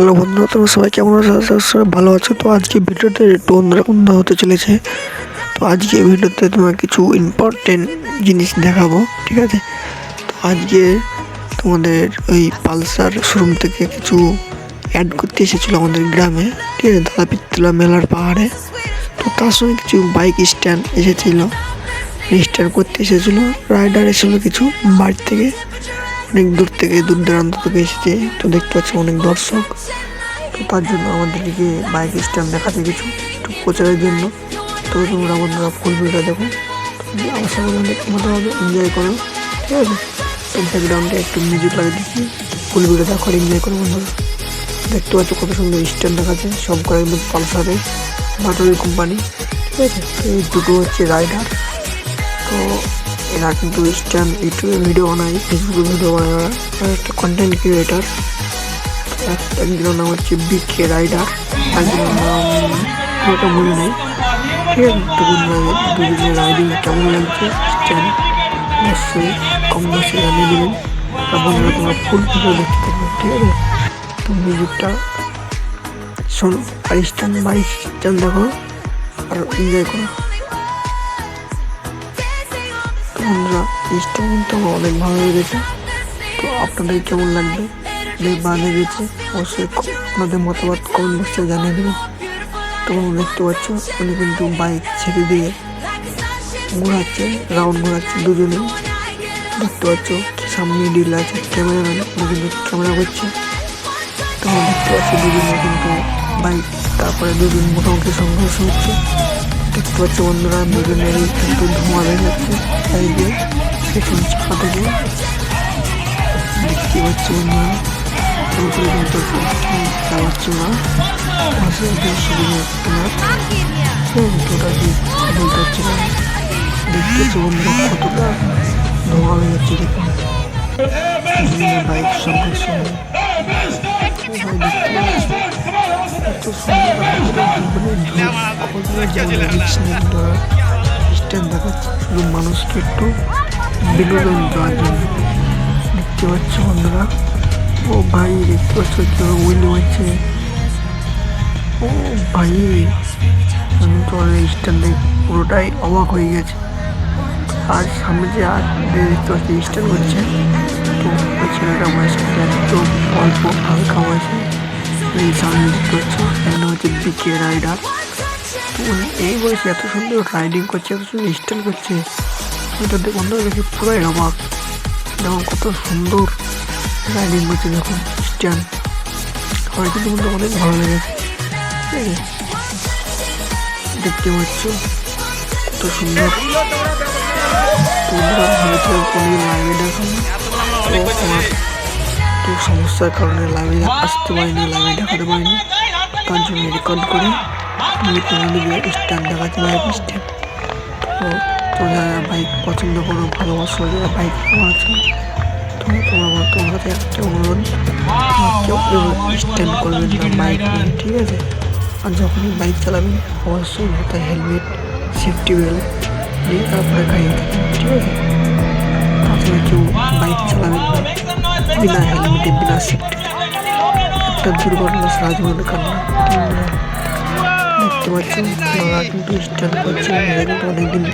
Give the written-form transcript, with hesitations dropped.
Hello বন্ধুরা, তোমরা সবাই কেমন আছো? সবাই ভালো আছো? তো আজকে ভিডিওতে একটু অন্যরকম হতে চলেছে। তো আজকে ভিডিওতে তোমার কিছু ইম্পর্টেন্ট জিনিস দেখাবো, ঠিক আছে? তো আজকে তোমাদের ওই পালসার শোরুম থেকে কিছু অ্যাড করতে এসেছিলো আমাদের গ্রামে, ঠিক আছে, দাদাপিত্তলা মেলার পাহাড়ে। তো তার সঙ্গে কিছু বাইক স্ট্যান্ড এসেছিলো, স্ট্যান্ড করতে এসেছিলো। রাইডার এসেছিলো কিছু বাড়ি থেকে, অনেক দূর থেকে, দূর দূরান্ত থেকে এসেছে। তো দেখতে পাচ্ছি অনেক দর্শক। তো তার জন্য আমাদেরকে বাইক স্ট্যান্ড দেখাতে কিছু একটু প্রচারের জন্য। তো তোমরা বন্ধুরা ফুল ভিডিওটা দেখো, আমার সঙ্গে মতো হবে, এনজয় করো, ঠিক আছে? তো ব্যাকগ্রাউন্ডে একটু মিউজিক লাগিয়ে দিচ্ছি, ফুল ভিডিও দেখো আর এনজয় করো বন্ধুরা। দেখতে পাচ্ছ কত সুন্দর স্ট্যান্ড দেখাচ্ছে, সব করে একদম পালসারে বাটারি কোম্পানি, ঠিক আছে? তো এই দুটো হচ্ছে রাইডার। তো এরা কিন্তু স্ট্যান্ড ইউটিউবে ভিডিও বানায়, ফেসবুকে ভিডিও বানায়, ওরা একটা কন্টেন্ট ক্রিয়েটার। একজনের নাম হচ্ছে বিকে রাইডার, একজনের নাম এটা মনে নেই, ঠিক আছে? তো দুজনের রাইডিং কেমন লাগছে স্ট্যান্ড অবশ্যই কম বসে জানিয়ে দেবেন। আর বন্ধুরা তোমরা ফুল ভিডিও দেখতে থাকবে, ঠিক আছে? তো মিউজিকটা শোনো আর স্ট্যান্ড বাইক স্ট্যান্ড দেখো আর এনজয় করো। বন্ধুরা স্ট্যান্ড কিন্তু আমার অনেক ভালো লেগেছে। তো আপনাদের কেমন লাগবে বা লেগেছে অবশ্যই আপনাদের মতামত কমেন্ট বক্সে জানিয়ে দেবেন। তোমরা দেখতে পাচ্ছ উনি কিন্তু বাইক ছেড়ে দিয়ে ঘোরাচ্ছে, রাউন্ড ঘোরাচ্ছে দুজনেই। দেখতে পাচ্ছ সামনে ডিল আছে ক্যামেরাম্যান, উনি কিন্তু ক্যামেরা করছে। তোমরা দেখতে পাচ্ছ দুজনে কিন্তু বাইক, তারপরে দুজন মুখোমুখি সংঘর্ষ হচ্ছে। দেখতে পাচ্ছ বন্ধুরা দুজনেরই কিন্তু ধোঁয়া বের হচ্ছে সাইডে পেছন চাকা থেকে। দেখতে পাচ্ছ বন্ধুরা পুরোপুরি কিন্তু চালাচ্ছে না, পাশে একজন সুবিধা ওটা দিয়ে বলতে হচ্ছে না। দেখতে পাচ্ছ বন্ধুরা কতটা ধোঁয়া বের হচ্ছে, দেখুন বাইক সংঘর্ষ হয়। স্ট্যান্ড দেখাচ্ছে শুধু মানুষকে একটু বিনোদন দেওয়ার জন্য। দেখতে পাচ্ছ বন্ধুরা, ও ভাই দেখতে পাচ্ছ কেউ উইল হচ্ছে, ও ভাই আমি তো স্ট্যান্ডে পুরোটাই অবাক হয়ে গেছে। আর সামনে যে আর দেখতে পাচ্ছি স্ট্যান্ড করছে, তো ওই ছেলেটা বয়সটা একদম অল্প হালকা বয়সে। এই সামনে দেখতে পাচ্ছ একটা হচ্ছে বিকে রাইডার। তো এই বয়সে এত সুন্দর রাইডিং করছে, এত সুন্দর স্টাইল করছে, এটা বন্ধু দেখে পুরাই অবাক। যেমন কত সুন্দর রাইডিং করছে, দেখুন স্ট্যান্ড আমার কিন্তু বন্ধু অনেক ভালো লেগেছে, ঠিক আছে? দেখতে পাচ্ছ কত সুন্দর। তোমরা ভেবেছিলাম কোনদিন লাইভে দেখাবো, তো আমার তো সমস্যার কারণে লাইভে আসতে পারিনি, লাইভে দেখাতে পারিনি। তার জন্য রেকর্ড করে আমি তোমাদের স্ট্যান্ড দেখাচ্ছি, বাইক স্ট্যান্ড। তো তোমরা বাইক পছন্দ করো, ভালোবাসো, যারা বাইক আছে, তো তোমার কাছে একটা অনুরোধ, কেউ স্ট্যান্ড করবেন না বাইক নিয়ে, ঠিক আছে? আর যখনই বাইক চালাবেন অবশ্যই মাথায় হেলমেট, সেফটি বেল্ট দিয়ে তারপরে গাড়ি থাকবেন, ঠিক আছে? তাছাড়া কেউ বাইক চালাবেন না বিনা হেলমেটে, বিনা সেফটিতে। একটা দুর্ঘটনা সারা জীবনের কান্না। দেখতে পাচ্ছেন ওরা কিন্তু স্ট্যান্ড করছে, অনেকদিন